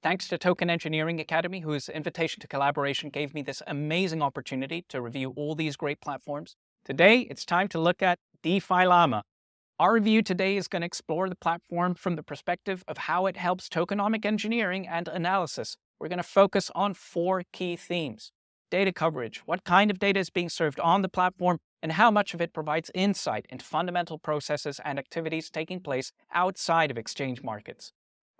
Thanks to Token Engineering Academy, whose invitation to collaboration gave me this amazing opportunity to review all these great platforms. Today, it's time to look at DeFi Llama. Our review today is going to explore the platform from the perspective of how it helps tokenomic engineering and analysis. We're going to focus on 4 key themes. Data coverage, what kind of data is being served on the platform, and how much of it provides insight into fundamental processes and activities taking place outside of exchange markets.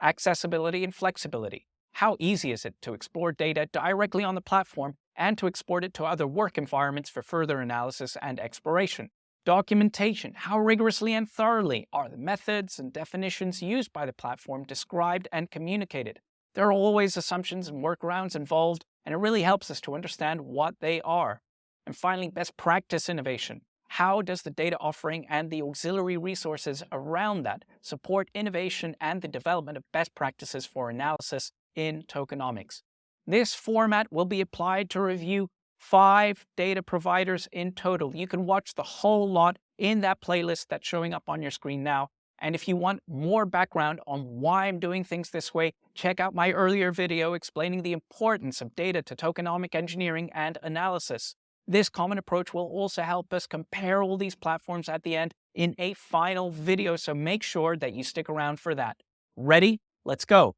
Accessibility and flexibility. How easy is it to explore data directly on the platform and to export it to other work environments for further analysis and exploration? Documentation. How rigorously and thoroughly are the methods and definitions used by the platform described and communicated? There are always assumptions and workarounds involved, and it really helps us to understand what they are. And finally, best practice innovation. How does the data offering and the auxiliary resources around that support innovation and the development of best practices for analysis in tokenomics? This format will be applied to review 5 data providers in total. You can watch the whole lot in that playlist that's showing up on your screen now. And if you want more background on why I'm doing things this way, check out my earlier video explaining the importance of data to tokenomic engineering and analysis. This common approach will also help us compare all these platforms at the end in a final video, so make sure that you stick around for that. Ready? Let's go.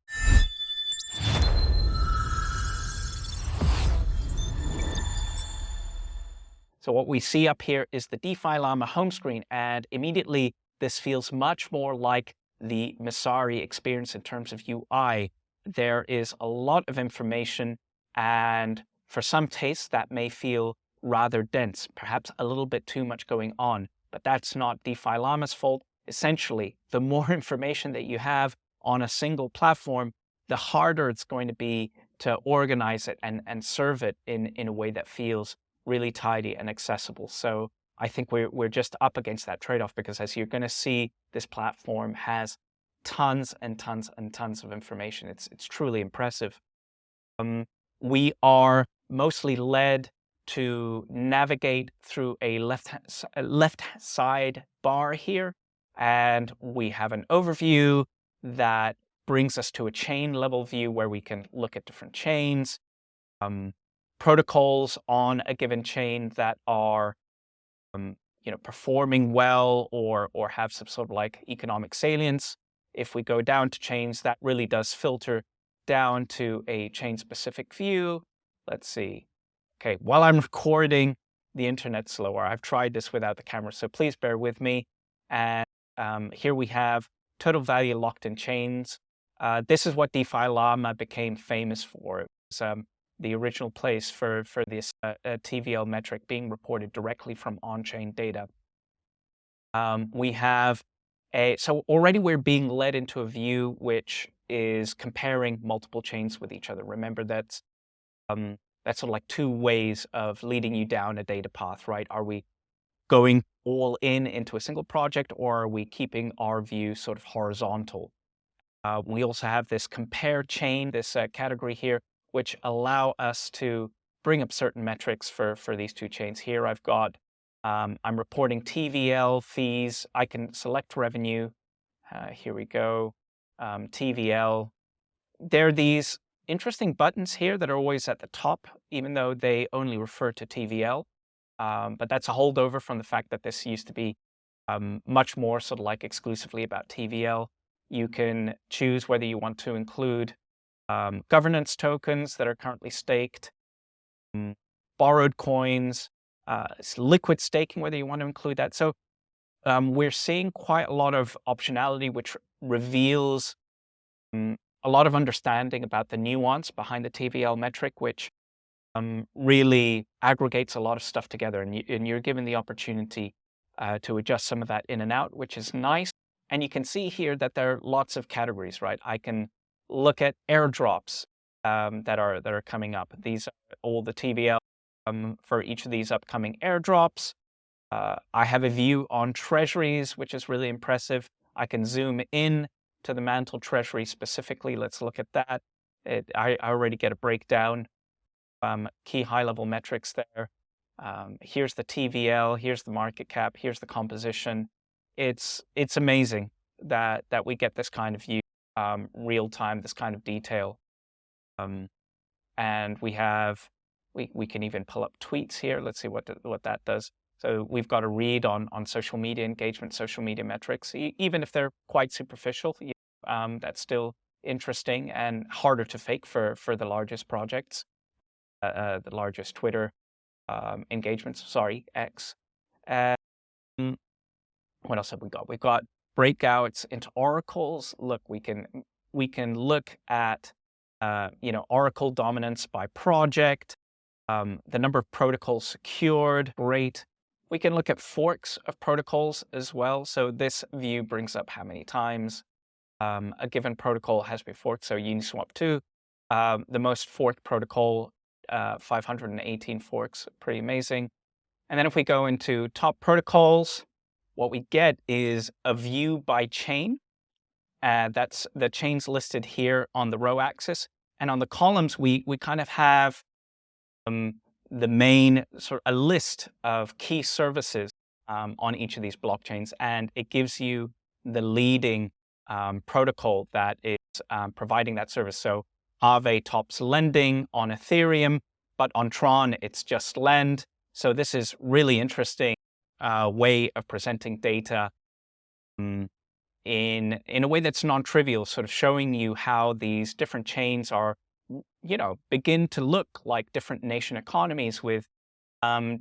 So what we see up here is the DeFi Llama home screen, and immediately this feels much more like the Messari experience in terms of UI. There is a lot of information, and for some tastes that may feel rather dense, perhaps a little bit too much going on, but that's not DeFi Llama's fault. Essentially, the more information that you have on a single platform, the harder it's going to be to organize it and serve it in a way that feels really tidy and accessible. So I think we're just up against that trade-off, because as you're going to see, this platform has tons and tons and tons of information. It's truly impressive. We are mostly led to navigate through a left side bar here, and we have an overview that brings us to a chain level view where we can look at different chains, protocols on a given chain that are performing well or have some sort of like economic salience. If we go down to chains, that really does filter down to a chain specific view. Let's see. Okay, while I'm recording, the internet's slower. I've tried this without the camera, so please bear with me. And here we have total value locked in chains. This is what DeFi Llama became famous for. It was the original place for this TVL metric being reported directly from on-chain data. We have so already we're being led into a view which is comparing multiple chains with each other. Remember, that's sort of like 2 ways of leading you down a data path, right? Are we going all in into a single project, or are we keeping our view sort of horizontal? We also have this compare chain, this category here, which allow us to bring up certain metrics for these 2 chains. Here I've got, I'm reporting TVL fees. I can select revenue. Here we go, TVL. There are these interesting buttons here that are always at the top, even though they only refer to TVL. But that's a holdover from the fact that this used to be much more sort of like exclusively about TVL. You can choose whether you want to include governance tokens that are currently staked, borrowed coins, liquid staking, whether you want to include that. So we're seeing quite a lot of optionality, which reveals a lot of understanding about the nuance behind the TVL metric, which really aggregates a lot of stuff together. And you're given the opportunity to adjust some of that in and out, which is nice. And you can see here that there are lots of categories, right? I can look at airdrops that are coming up. These are all the TVL for each of these upcoming airdrops. I have a view on treasuries, which is really impressive. I can zoom in to the Mantle treasury specifically. Let's look at that. I already get a breakdown, key high-level metrics there. Here's the TVL, here's the market cap, here's the composition. It's amazing that we get this kind of view real time, this kind of detail And we can even pull up tweets here. Let's see what that does. So we've got a read on social media engagement, social media metrics. Even if they're quite superficial, that's still interesting and harder to fake for the largest projects, the largest Twitter engagements. Sorry, X. And what else have we got? We've got breakouts into oracles. Look, we can look at oracle dominance by project, the number of protocols secured. Great. We can look at forks of protocols as well. So this view brings up how many times a given protocol has been forked. So Uniswap 2, the most forked protocol, 518 forks, pretty amazing. And then if we go into top protocols, what we get is a view by chain. That's the chains listed here on the row axis. And on the columns, we kind of have the main a list of key services on each of these blockchains. And it gives you the leading protocol that is providing that service. So Aave tops lending on Ethereum, but on Tron, it's just lend. So this is really interesting way of presenting data in a way that's non-trivial, sort of showing you how these different chains are, begin to look like different nation economies with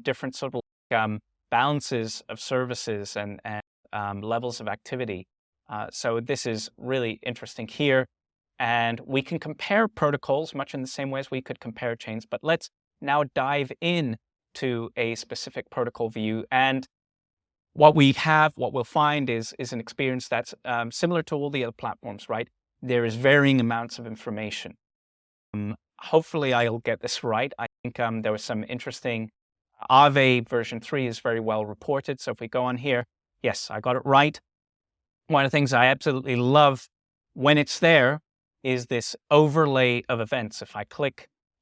different sort of balances of services and levels of activity. So this is really interesting here. And we can compare protocols much in the same way as we could compare chains. But let's now dive in to a specific protocol view. And what we'll find is an experience that's similar to all the other platforms, right? There is varying amounts of information. Hopefully I'll get this right. I think there was some interesting, Aave version 3 is very well reported. So if we go on here, yes, I got it right. One of the things I absolutely love when it's there is this overlay of events. If I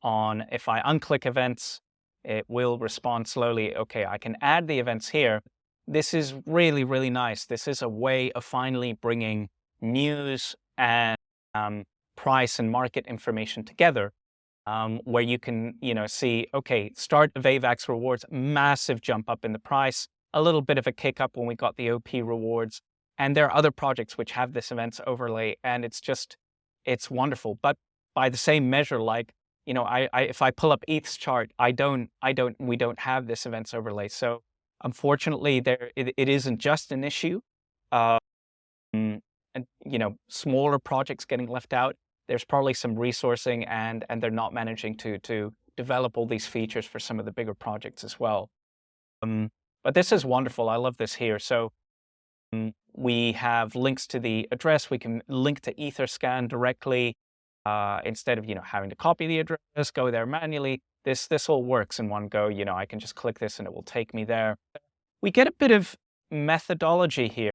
unclick events, it will respond slowly. Okay, I can add the events here. This is really, really nice. This is a way of finally bringing news and price and market information together, where you can, see, okay, start of AVAX rewards, massive jump up in the price, a little bit of a kick up when we got the OP rewards. And there are other projects which have this events overlay, and it's wonderful. But by the same measure, like, if I pull up ETH's chart, we don't have this events overlay. So unfortunately, it isn't just an issue, and smaller projects getting left out. There's probably some resourcing, and they're not managing to develop all these features for some of the bigger projects as well. But this is wonderful. I love this here. So we have links to the address. We can link to Etherscan directly instead of having to copy the address, go there manually. This all works in one go. I can just click this and it will take me there. We get a bit of methodology here,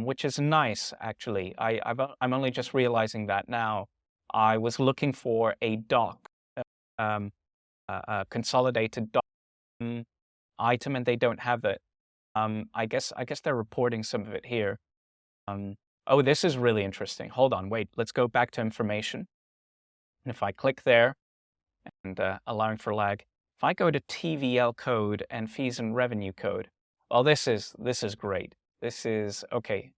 which is nice, actually. I'm only just realizing that now. I was looking for a doc, a consolidated doc item, and they don't have it. I guess they're reporting some of it here. Oh, this is really interesting. Hold on, wait. Let's go back to information. And if I click there, and allowing for lag, if I go to TVL code and fees and revenue code, well, this is great. This is okay.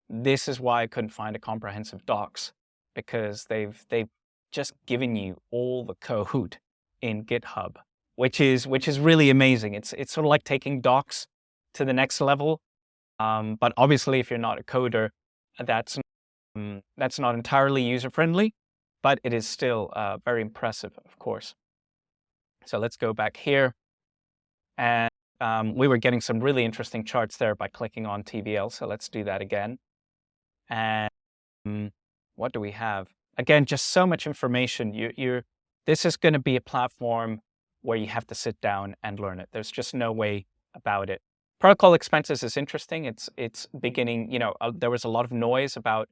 This is why I couldn't find a comprehensive docs, because they've just given you all the code in GitHub, which is really amazing. It's sort of like taking docs to the next level. But obviously, if you're not a coder, that's not entirely user-friendly, but it is still very impressive, of course. So let's go back here. And we were getting some really interesting charts there by clicking on TVL. So let's do that again. And what do we have? Again, just so much information. This is going to be a platform where you have to sit down and learn it. There's just no way about it. Protocol expenses is interesting. It's beginning, there was a lot of noise about,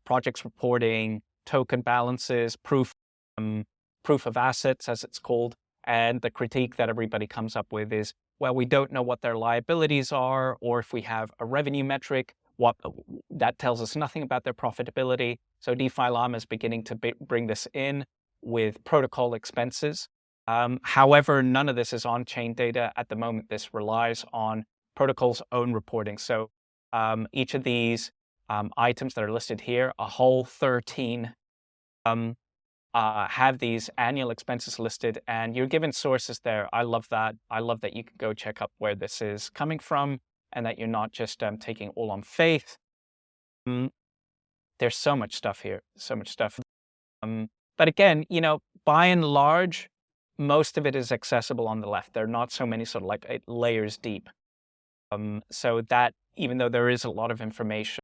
projects reporting token balances, proof of assets, as it's called. And the critique that everybody comes up with is, well, we don't know what their liabilities are, or if we have a revenue metric, that tells us nothing about their profitability. So DeFi Llama is beginning to bring this in with protocol expenses. However, none of this is on-chain data at the moment. This relies on protocol's own reporting. So each of these items that are listed here, a whole 13, have these annual expenses listed, and you're given sources there. I love that. I love that you can go check up where this is coming from, and that you're not just taking all on faith. There's so much stuff here, so much stuff. But again, by and large, most of it is accessible on the left. There are not so many sort of like layers deep. So that even though there is a lot of information,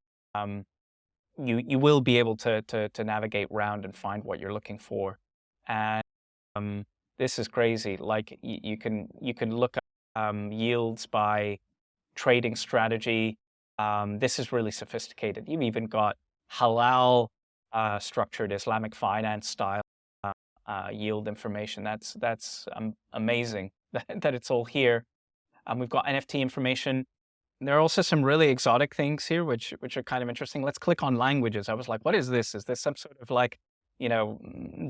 you will be able to navigate around and find what you're looking for. And this is crazy. Like you can look up yields by trading strategy. This is really sophisticated. You've even got halal structured Islamic finance style yield information. That's amazing that it's all here. We've got NFT information. There are also some really exotic things here, which are kind of interesting. Let's click on languages. I was like, what is this? Is this some sort of like,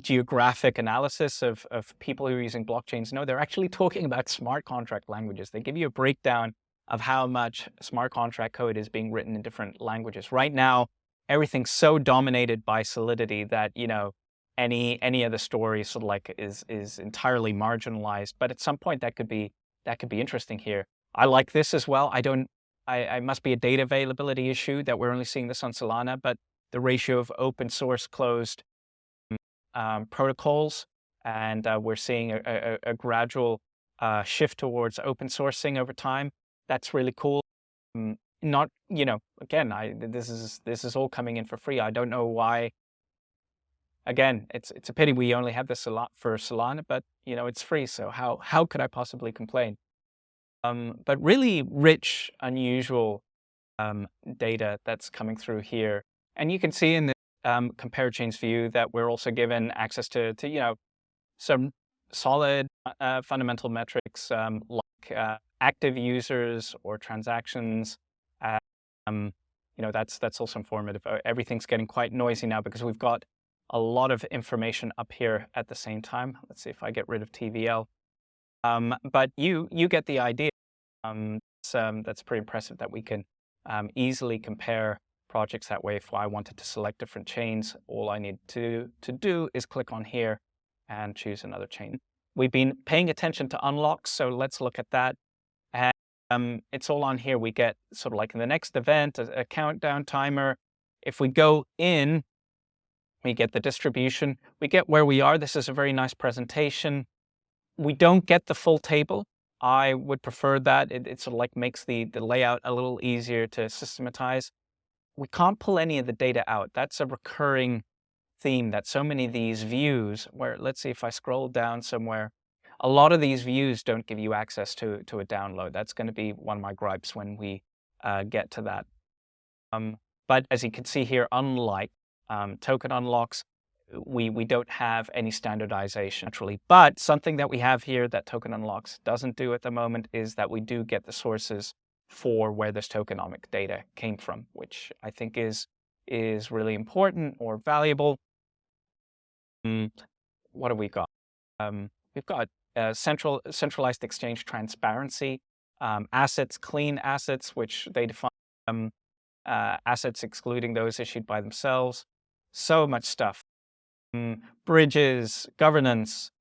geographic analysis of people who are using blockchains? No, they're actually talking about smart contract languages. They give you a breakdown of how much smart contract code is being written in different languages. Right now, everything's so dominated by Solidity that, any other story sort of like is entirely marginalized. But at some point that could be interesting here. I like this as well. I must be a data availability issue that we're only seeing this on Solana, but the ratio of open source closed protocols, and we're seeing a gradual shift towards open sourcing over time. That's really cool. Not, again, this is all coming in for free. I don't know why. Again, it's a pity we only have this a lot for Solana, but it's free. So how could I possibly complain? But really rich, unusual data that's coming through here. And you can see in the compare chains view that we're also given access to some solid fundamental metrics like active users or transactions. That's also informative. Everything's getting quite noisy now because we've got a lot of information up here at the same time. Let's see if I get rid of TVL. But you get the idea. That's pretty impressive that we can easily compare projects that way. If I wanted to select different chains, all I need to do is click on here and choose another chain. We've been paying attention to unlocks, so let's look at that. And it's all on here. We get sort of like in the next event, a countdown timer. If we go in, we get the distribution. We get where we are. This is a very nice presentation. We don't get the full table. I would prefer that. It sort of like makes the layout a little easier to systematize. We can't pull any of the data out. That's a recurring theme, that so many of these views, where let's see if I scroll down somewhere, a lot of these views don't give you access to a download. That's going to be one of my gripes when we get to that. But as you can see here, unlike token unlocks, we don't have any standardization naturally. But something that we have here that token unlocks doesn't do at the moment is that we do get the sources for where this tokenomic data came from, which I think is really important or valuable. What have we got? We've got centralized exchange transparency, assets, clean assets, which they define assets excluding those issued by themselves. So much stuff. Bridges, governance,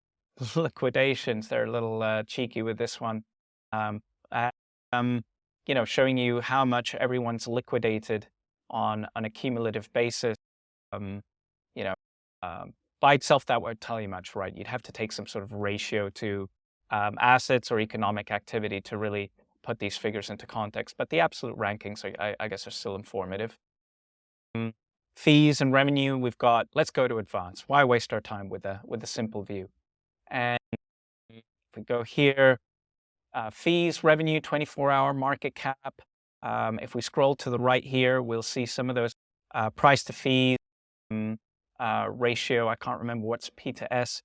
liquidations. They're a little cheeky with this one. Showing you how much everyone's liquidated on an accumulative basis. By itself, that won't tell you much, right? You'd have to take some sort of ratio to assets or economic activity to really put these figures into context. But the absolute rankings, I guess, are still informative. Fees and revenue, we've got, let's go to advanced. Why waste our time with a simple view? And if we go here, fees, revenue, 24-hour market cap. If we scroll to the right here, we'll see some of those price to fees, ratio. I can't remember what's P to S.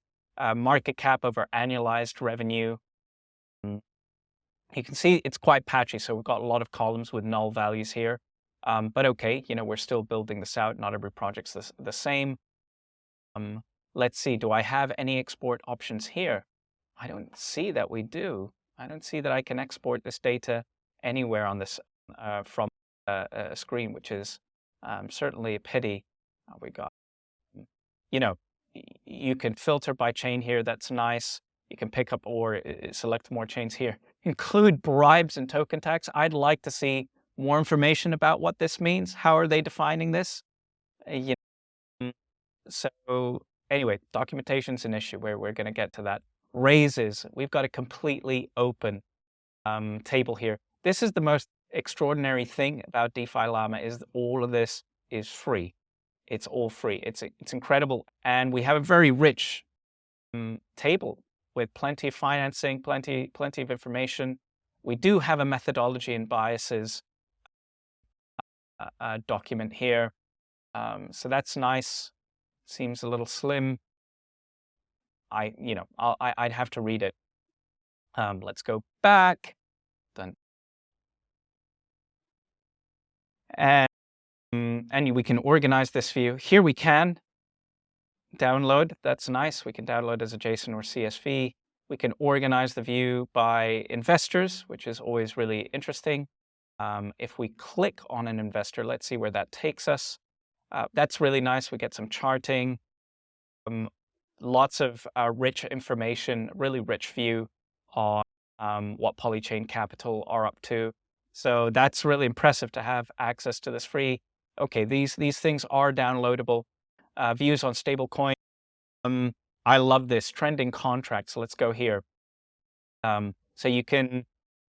Market cap over annualized revenue. You can see it's quite patchy. So we've got a lot of columns with null values here. But okay, we're still building this out. Not every project's the same. Let's see, do I have any export options here? I don't see that we do. I don't see that I can export this data anywhere on this from a screen, which is certainly a pity. We got, you know, you can filter by chain here. That's nice. You can pick up or select more chains here. Include bribes and token tax. I'd like to see more information about what this means. How are they defining this? So anyway, documentation's an issue where we're going to get to that. Raises, we've got a completely open table here. This is the most extraordinary thing about DeFi Llama is that all of this is free. It's all free. It's incredible. And we have a very rich table with plenty of financing, plenty of information. We do have a methodology and biases document here. So that's nice. Seems a little slim. I'd have to read it. Let's go back. Done. And we can organize this view. Here we can download. That's nice. We can download as a JSON or CSV. We can organize the view by investors, which is always really interesting. If we click on an investor, let's see where that takes us. That's really nice. We get some charting, lots of rich information, really rich view on what Polychain Capital are up to. So that's really impressive to have access to this free. Okay, these things are downloadable. Views on stablecoin. I love this trending contracts. Let's go here. So you can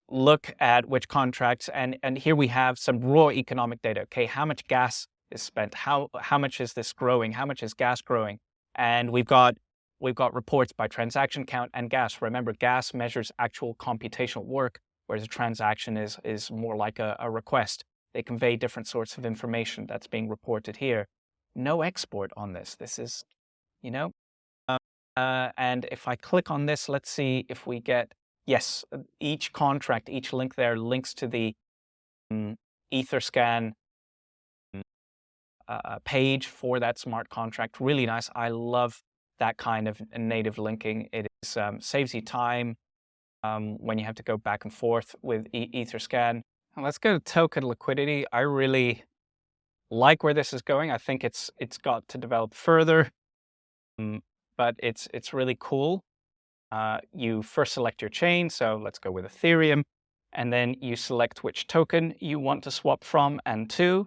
look at which contracts, and here we have some raw economic data. Okay, how much gas is spent? How much is this growing? How much is gas growing? And we've got reports by transaction count and gas. Remember, gas measures actual computational work, whereas a transaction is more like a request. They convey different sorts of information that's being reported here. No export on this. This is, and if I click on this, let's see if we get, yes, each contract, each link there links to the Etherscan page for that smart contract. Really nice. I love that kind of native linking. It is, saves you time when you have to go back and forth with Etherscan. And let's go to token liquidity. I really like where this is going. I think it's got to develop further, but it's really cool. You first select your chain, so let's go with Ethereum, and then you select which token you want to swap from and to.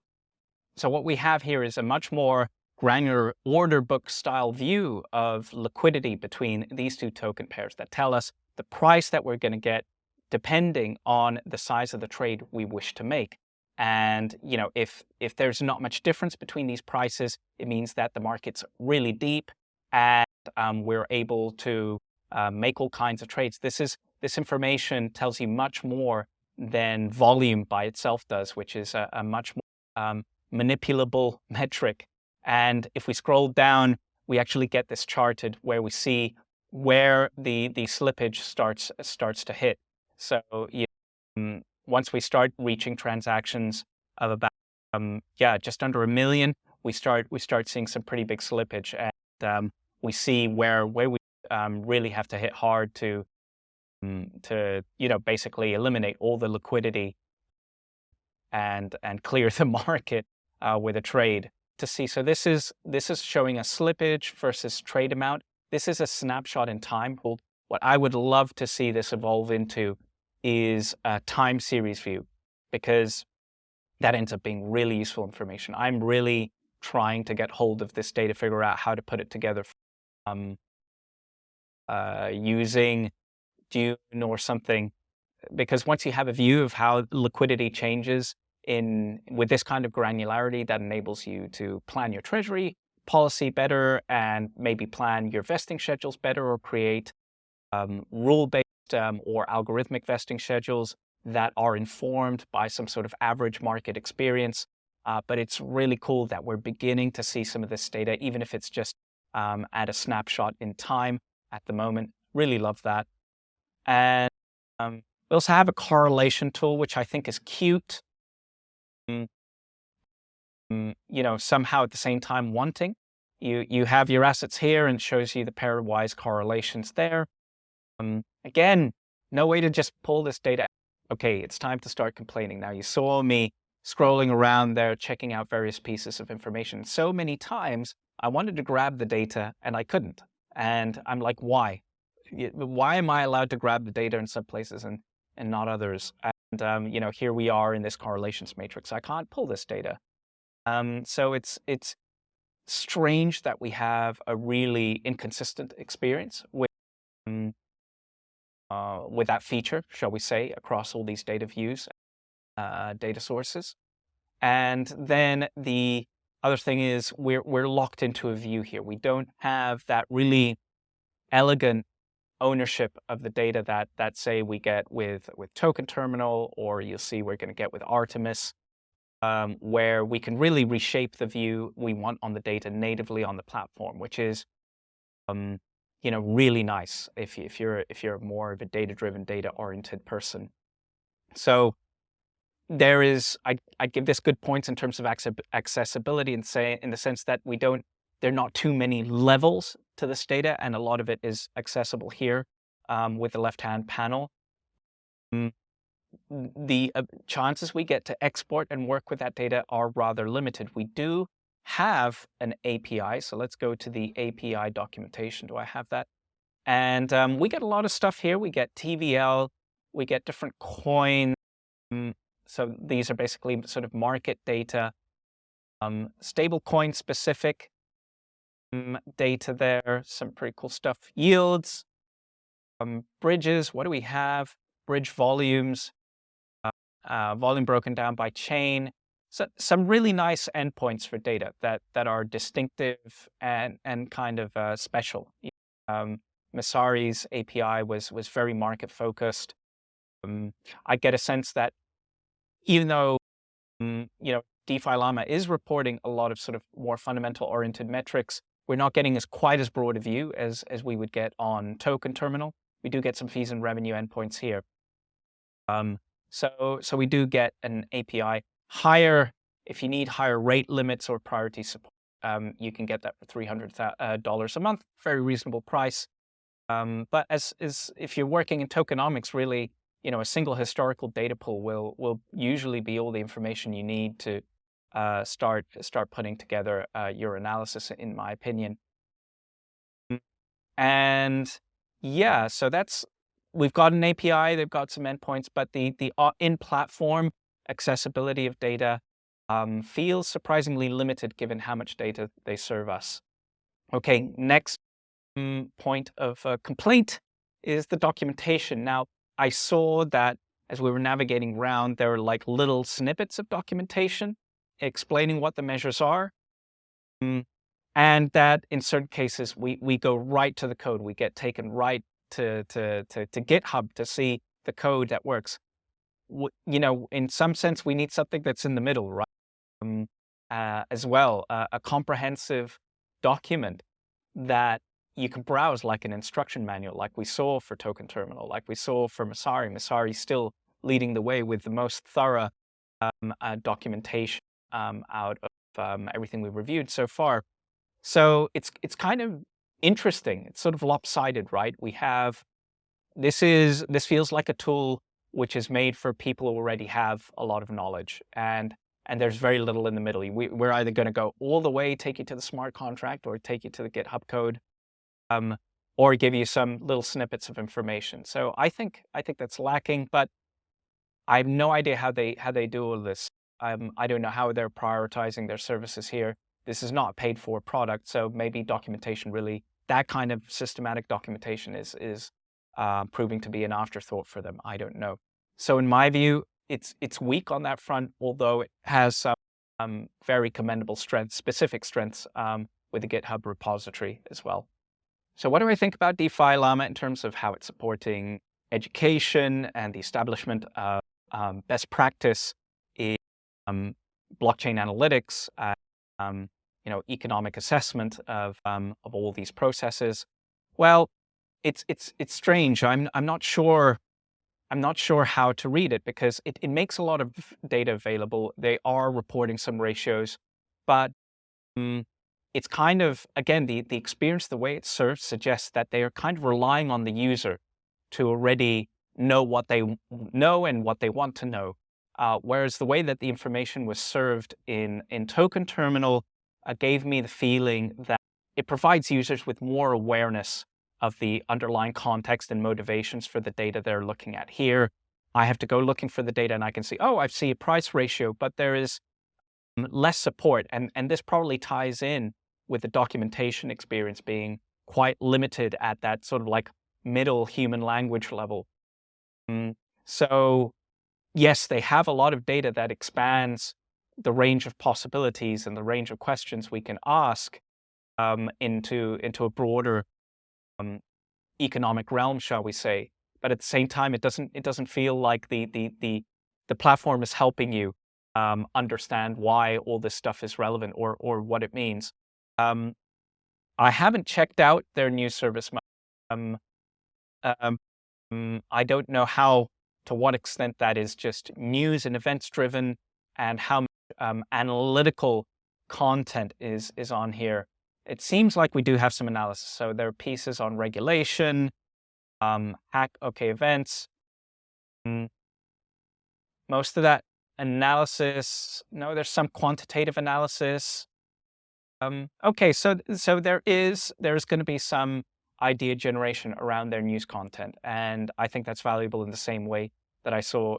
So what we have here is a much more granular order book style view of liquidity between these two token pairs that tell us the price that we're going to get depending on the size of the trade we wish to make. And if there's not much difference between these prices, it means that the market's really deep and we're able to make all kinds of trades. This information tells you much more than volume by itself does, which is a much more manipulable metric. And if we scroll down, we actually get this charted where we see where the slippage starts to hit. So once we start reaching transactions of about just under 1 million, we start seeing some pretty big slippage, and we see where we really have to hit hard to basically eliminate all the liquidity and clear the market with a trade to see. So this is showing a slippage versus trade amount. This is a snapshot in time. What I would love to see this evolve into is a time series view, because that ends up being really useful information. I'm really trying to get hold of this data, figure out how to put it together using Dune or something, because once you have a view of how liquidity changes with this kind of granularity, that enables you to plan your treasury policy better and maybe plan your vesting schedules better, or create rule-based or algorithmic vesting schedules that are informed by some sort of average market experience. But it's really cool that we're beginning to see some of this data, even if it's just at a snapshot in time at the moment. Really love that. And we also have a correlation tool, which I think is cute. somehow at the same time wanting. You have your assets here and shows you the pairwise correlations there. Again, no way to just pull this data. Okay, it's time to start complaining. Now you saw me scrolling around there, checking out various pieces of information. So many times I wanted to grab the data and I couldn't. And I'm like, why? Why am I allowed to grab the data in some places and not others? And here we are in this correlations matrix. I can't pull this data. So it's strange that we have a really inconsistent experience with that feature, shall we say, across all these data views, data sources. And then the other thing is we're locked into a view here. We don't have that really elegant ownership of the data that say we get with Token Terminal, or you'll see we're going to get with Artemis, where we can really reshape the view we want on the data natively on the platform, which is really nice if you're more of a data-driven, data-oriented person. So there is, I'd give this good points in terms of accessibility, and say in the sense that there are not too many levels to this data, and a lot of it is accessible here with the left-hand panel. The chances we get to export and work with that data are rather limited. We do have an API, so let's go to the API documentation. Do I have that? And we get a lot of stuff here. We get TVL, we get different coins. So these are basically sort of market data, stable coin specific data there, some pretty cool stuff. Yields, bridges, what do we have? Bridge volumes, volume broken down by chain. So some really nice endpoints for data that are distinctive and kind of special. Messari's API was very market focused. I get a sense that even though DeFi Llama is reporting a lot of sort of more fundamental oriented metrics, we're not getting quite as broad a view as we would get on Token Terminal. We do get some fees and revenue endpoints here. So we do get an API. Higher, if you need higher rate limits or priority support, you can get that for $300 a month, very reasonable price. But if you're working in tokenomics, really, a single historical data pool will usually be all the information you need to start putting together your analysis, in my opinion. And yeah, so we've got an API, they've got some endpoints, but the in-platform accessibility of data feels surprisingly limited given how much data they serve us. Okay, next point of complaint is the documentation. Now, I saw that as we were navigating around, there were like little snippets of documentation explaining what the measures are. And that in certain cases, we go right to the code. We get taken right to GitHub to see the code that works. In some sense, we need something that's in the middle, right? As well, a comprehensive document that you can browse like an instruction manual, like we saw for Token Terminal, like we saw for Messari. Messari still leading the way with the most thorough documentation out of everything we've reviewed so far. So it's kind of interesting. It's sort of lopsided, right? We have this feels like a tool which is made for people who already have a lot of knowledge, and there's very little in the middle. We're either going to go all the way, take you to the smart contract, or take you to the GitHub code, or give you some little snippets of information. So I think that's lacking, but I have no idea how they do all this. I don't know how they're prioritizing their services here. This is not a paid for product, so maybe documentation really, that kind of systematic documentation is proving to be an afterthought for them. I don't know. So in my view, it's weak on that front, although it has some very commendable strengths, specific strengths with the GitHub repository as well. So what do I think about DeFi Llama in terms of how it's supporting education and the establishment of best practice in blockchain analytics, economic assessment of all these processes? Well, it's strange. I'm not sure how to read it, because it makes a lot of data available. They are reporting some ratios. but it's kind of, again, the experience, the way it's served suggests that they are kind of relying on the user to already know what they know and what they want to know. Whereas the way that the information was served in Token Terminal gave me the feeling that it provides users with more awareness of the underlying context and motivations for the data they're looking at. Here, I have to go looking for the data and I can see, oh, I see a price ratio, but there is less support. And this probably ties in with the documentation experience being quite limited at that sort of like middle human language level. So yes, they have a lot of data that expands the range of possibilities and the range of questions we can ask into a broader economic realm, shall we say. But at the same time, it doesn't feel like the platform is helping you understand why all this stuff is relevant or what it means. I haven't checked out their news service much. I don't know to what extent that is just news and events driven, and how much analytical content is on here. It seems like we do have some analysis. So there are pieces on regulation, events. Most of that analysis, no, there's some quantitative analysis. Okay, so there's going to be some idea generation around their news content, and I think that's valuable in the same way that I saw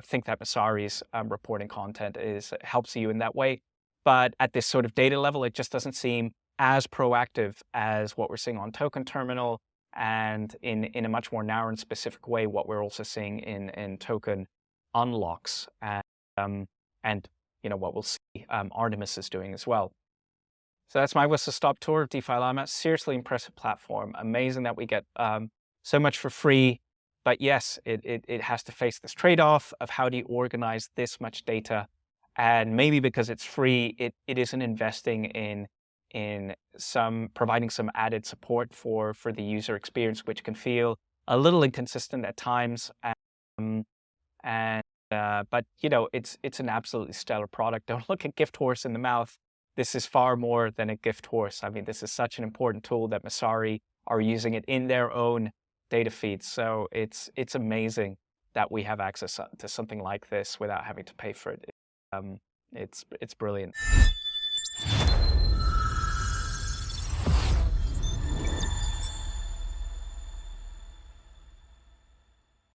think that Masari's reporting content helps you in that way. But at this sort of data level, it just doesn't seem as proactive as what we're seeing on Token Terminal, and in a much more narrow and specific way, what we're also seeing in Token Unlocks, and what we'll see Artemis is doing as well. So that's my whistle-stop tour of DeFi Llama. Seriously impressive platform. Amazing that we get so much for free. But yes, it has to face this trade-off of how do you organize this much data. And maybe because it's free, it isn't investing in providing some added support for the user experience, which can feel a little inconsistent at times. But it's an absolutely stellar product. Don't look at gift horse in the mouth. This is far more than a gift horse. I mean, this is such an important tool that Masari are using it in their own data feeds. So it's amazing that we have access to something like this without having to pay for it. It's brilliant.